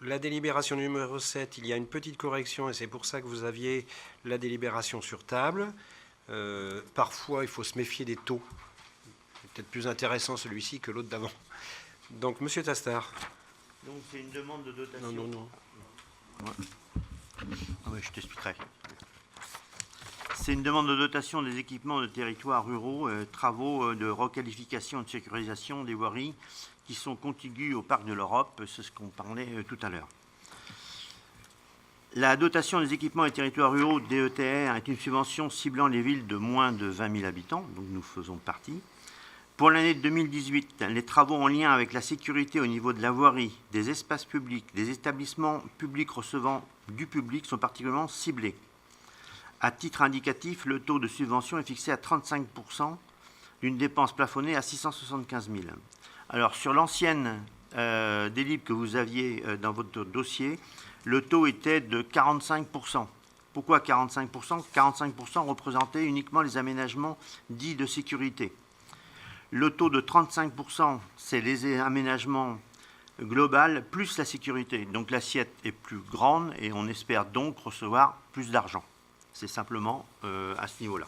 la délibération numéro 7, il y a une petite correction et c'est pour ça que vous aviez la délibération sur table. Parfois, il faut se méfier des taux. C'est peut-être plus intéressant celui-ci que l'autre d'avant. Donc, Monsieur Tastard. Donc, c'est une demande de dotation. Non. Ouais. Ah oui, je t'expliquerai. C'est une demande de dotation des équipements de territoires ruraux, travaux de requalification et de sécurisation des voiries qui sont contigus au Parc de l'Europe. C'est ce qu'on parlait tout à l'heure. La dotation des équipements et territoires ruraux, DETR, est une subvention ciblant les villes de moins de 20 000 habitants, donc nous faisons partie. Pour l'année 2018, les travaux en lien avec la sécurité au niveau de la voirie, des espaces publics, des établissements publics recevant du public sont particulièrement ciblés. À titre indicatif, le taux de subvention est fixé à 35% d'une dépense plafonnée à 675 000. Alors, sur l'ancienne délib que vous aviez dans votre dossier, le taux était de 45%. Pourquoi 45% 45% représentait uniquement les aménagements dits de sécurité. Le taux de 35%, c'est les aménagements globaux plus la sécurité. Donc l'assiette est plus grande et on espère donc recevoir plus d'argent. C'est simplement à ce niveau-là.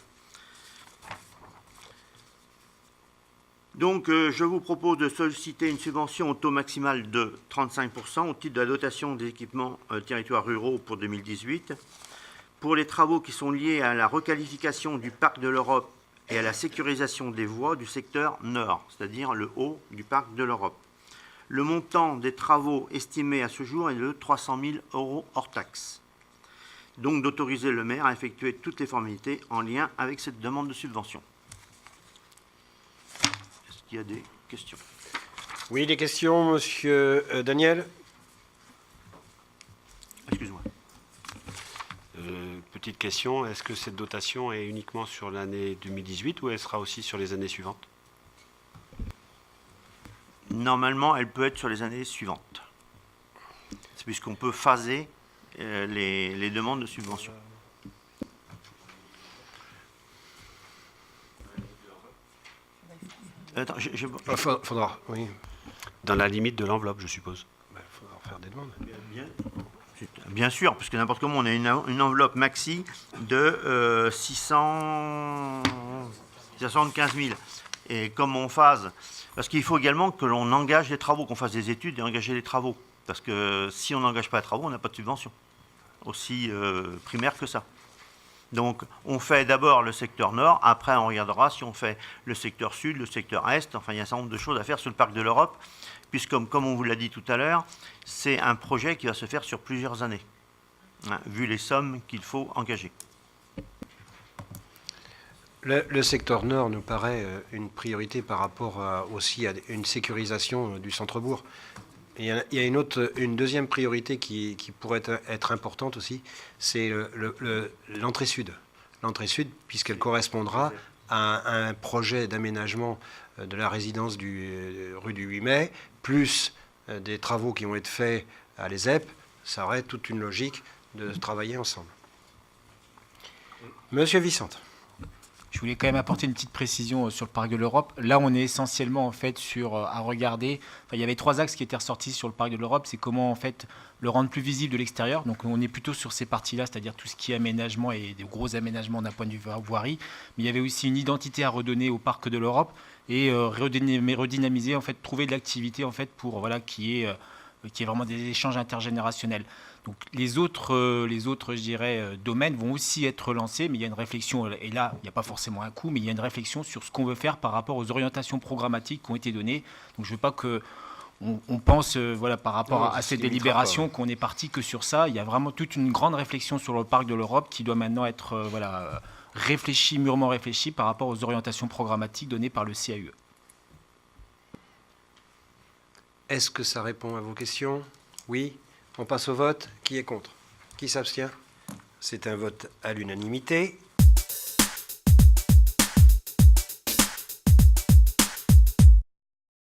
Donc je vous propose de solliciter une subvention au taux maximal de 35% au titre de la dotation des équipements territoires ruraux pour 2018. Pour les travaux qui sont liés à la requalification du Parc de l'Europe et à la sécurisation des voies du secteur nord, c'est-à-dire le haut du Parc de l'Europe. Le montant des travaux estimé à ce jour est de 300 000 € hors taxe. Donc d'autoriser le maire à effectuer toutes les formalités en lien avec cette demande de subvention. Est-ce qu'il y a des questions? Oui, des questions, Monsieur Daniel? Excuse-moi. Petite question, est-ce que cette dotation est uniquement sur l'année 2018 ou elle sera aussi sur les années suivantes? Normalement, elle peut être sur les années suivantes. C'est puisqu'on peut phaser les demandes de subvention. Attends, Faudra, oui. Dans la limite de l'enveloppe, je suppose. Il faudra faire des demandes. Bien sûr, parce que n'importe comment, on a une enveloppe maxi de 675 000. Et comme on phase, parce qu'il faut également que l'on engage les travaux, qu'on fasse des études et engager les travaux. Parce que si on n'engage pas les travaux, on n'a pas de subvention. Aussi primaire que ça. Donc, on fait d'abord le secteur nord, après on regardera si on fait le secteur sud, le secteur est. Enfin, il y a un certain nombre de choses à faire sur le Parc de l'Europe, puisque, comme on vous l'a dit tout à l'heure, c'est un projet qui va se faire sur plusieurs années, hein, vu les sommes qu'il faut engager. Le secteur nord nous paraît une priorité par rapport aussi à une sécurisation du centre-bourg. Il y a une deuxième priorité qui pourrait être importante aussi, c'est l'entrée sud. L'entrée sud, puisqu'elle correspondra à un projet d'aménagement de la résidence rue du 8 mai, plus des travaux qui vont être faits à l'ESEP, ça aurait toute une logique de travailler ensemble. Monsieur Vicente. Je voulais quand même apporter une petite précision sur le Parc de l'Europe. Là, on est essentiellement en fait à regarder. Enfin, il y avait 3 axes qui étaient ressortis sur le Parc de l'Europe. C'est comment en fait le rendre plus visible de l'extérieur. Donc, on est plutôt sur ces parties-là, c'est-à-dire tout ce qui est aménagement et des gros aménagements d'un point de vue voirie. Mais il y avait aussi une identité à redonner au Parc de l'Europe et redynamiser en fait, trouver de l'activité en fait pour qui est vraiment des échanges intergénérationnels. Donc les autres, je dirais, domaines vont aussi être lancés, mais il y a une réflexion, et là, il n'y a pas forcément un coût, mais il y a une réflexion sur ce qu'on veut faire par rapport aux orientations programmatiques qui ont été données. Donc je ne veux pas qu'on pense, par rapport à ces délibérations, qu'on est parti que sur ça. Il y a vraiment toute une grande réflexion sur le Parc de l'Europe qui doit maintenant être mûrement réfléchie par rapport aux orientations programmatiques données par le CAUE. Est-ce que ça répond à vos questions? Oui. On passe au vote. Qui est contre? Qui s'abstient? C'est un vote à l'unanimité.